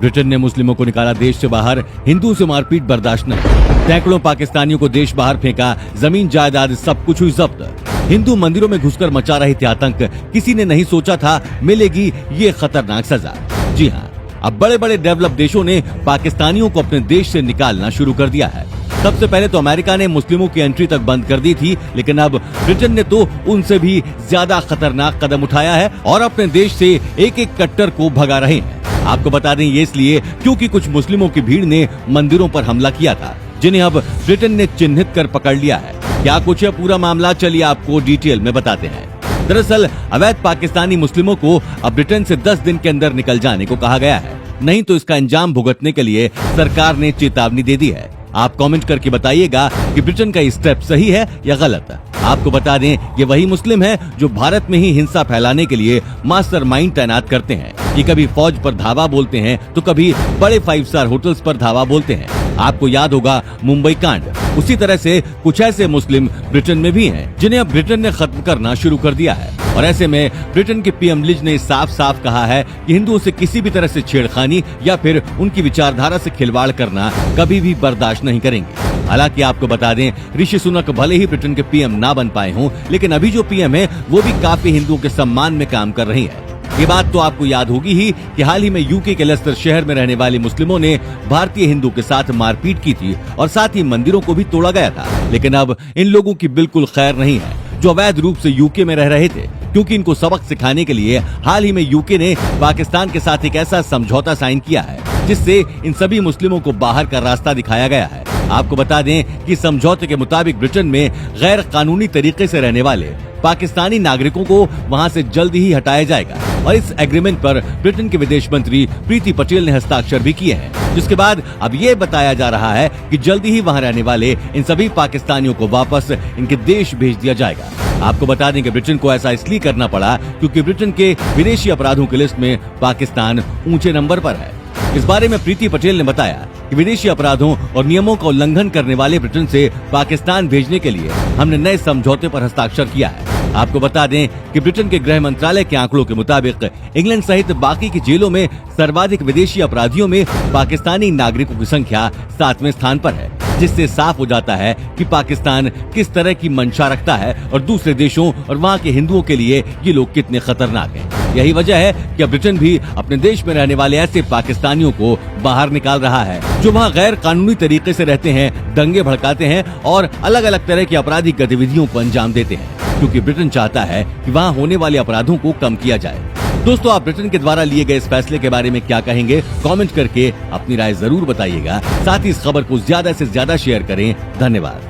Britain ने मुस्लिमों को निकाला देश से बाहर, हिंदुओं से मारपीट बर्दाश्त नहीं। सैकड़ों पाकिस्तानियों को देश बाहर फेंका, जमीन जायदाद सब कुछ हुई जब्त। हिंदू मंदिरों में घुसकर मचा रहे थे आतंक, किसी ने नहीं सोचा था मिलेगी ये खतरनाक सजा। जी हाँ, अब बड़े बड़े डेवलप देशों ने पाकिस्तानियों को अपने देश से निकालना शुरू कर दिया है। सबसे पहले तो अमेरिका ने मुस्लिमों की एंट्री तक बंद कर दी थी, लेकिन अब ब्रिटेन ने तो उनसे भी ज्यादा खतरनाक कदम उठाया है और अपने देश से एक एक कट्टर को भगा रहे हैं। आपको बता दें ये इसलिए क्योंकि कुछ मुस्लिमों की भीड़ ने मंदिरों पर हमला किया था, जिन्हें अब ब्रिटेन ने चिन्हित कर पकड़ लिया है। क्या कुछ है पूरा मामला, चलिए आपको डिटेल में बताते हैं। दरअसल अवैध पाकिस्तानी मुस्लिमों को अब ब्रिटेन से 10 दिन के अंदर निकल जाने को कहा गया है, नहीं तो इसका अंजाम भुगतने के लिए सरकार ने चेतावनी दे दी है। आप कमेंट करके बताइएगा कि ब्रिटेन का ये स्टेप सही है या गलत। आपको बता दें ये वही मुस्लिम है जो भारत में ही हिंसा फैलाने के लिए मास्टरमाइंड तैनात करते हैं। ये कभी फौज पर धावा बोलते हैं तो कभी बड़े 5 स्टार होटल्स पर धावा बोलते हैं। आपको याद होगा मुंबई कांड, उसी तरह से कुछ ऐसे मुस्लिम ब्रिटेन में भी हैं जिन्हें अब ब्रिटेन ने खत्म करना शुरू कर दिया है। और ऐसे में ब्रिटेन के पीएम लिज ने साफ साफ कहा है कि हिंदुओं से किसी भी तरह से छेड़खानी या फिर उनकी विचारधारा से खिलवाड़ करना कभी भी बर्दाश्त नहीं करेंगे। हालांकि आपको बता दें ऋषि सुनक भले ही ब्रिटेन के पीएम ना बन पाए हों, लेकिन अभी जो पीएम है वो भी काफी हिंदुओं के सम्मान में काम कर रही है। ये बात तो आपको याद होगी ही कि हाल ही में यूके के लेस्टर शहर में रहने वाले मुस्लिमों ने भारतीय हिंदू के साथ मारपीट की थी और साथ ही मंदिरों को भी तोड़ा गया था। लेकिन अब इन लोगों की बिल्कुल खैर नहीं है जो अवैध रूप से यूके में रह रहे थे, क्योंकि इनको सबक सिखाने के लिए हाल ही में यूके ने पाकिस्तान के साथ एक ऐसा समझौता साइन किया है जिससे इन सभी मुस्लिमों को बाहर का रास्ता दिखाया गया है। आपको बता दें कि समझौते के मुताबिक ब्रिटेन में गैर कानूनी तरीके से रहने वाले पाकिस्तानी नागरिकों को वहां से जल्द ही हटाया जाएगा और इस एग्रीमेंट पर ब्रिटेन के विदेश मंत्री प्रीति पटेल ने हस्ताक्षर भी किए हैं, जिसके बाद अब ये बताया जा रहा है कि जल्दी ही वहां रहने वाले इन सभी पाकिस्तानियों को वापस इनके देश भेज दिया जाएगा। आपको बता दें कि ब्रिटेन को ऐसा इसलिए करना पड़ा क्योंकि ब्रिटेन के विदेशी अपराधों की लिस्ट में पाकिस्तान ऊंचे नंबर पर है। इस बारे में प्रीति पटेल ने बताया कि विदेशी अपराधों और नियमों का उल्लंघन करने वाले ब्रिटेन से पाकिस्तान भेजने के लिए हमने नए समझौते पर हस्ताक्षर किया है। आपको बता दें कि ब्रिटेन के गृह मंत्रालय के आंकड़ों के मुताबिक इंग्लैंड सहित बाकी की जेलों में सर्वाधिक विदेशी अपराधियों में पाकिस्तानी नागरिकों की संख्या 7वें स्थान पर है, जिससे साफ हो जाता है कि पाकिस्तान किस तरह की मंशा रखता है और दूसरे देशों और वहाँ के हिंदुओं के लिए ये लोग कितने खतरनाक हैं। यही वजह है कि ब्रिटेन भी अपने देश में रहने वाले ऐसे पाकिस्तानियों को बाहर निकाल रहा है जो वहाँ गैर कानूनी तरीके से रहते हैं, दंगे भड़काते हैं और अलग अलग तरह की आपराधिक गतिविधियों को अंजाम देते हैं, क्योंकि ब्रिटेन चाहता है कि वहाँ होने वाले अपराधों को कम किया जाए। दोस्तों, आप ब्रिटेन के द्वारा लिए गए इस फैसले के बारे में क्या कहेंगे? कमेंट करके अपनी राय जरूर बताइएगा। साथ ही इस खबर को ज्यादा से ज्यादा शेयर करें। धन्यवाद।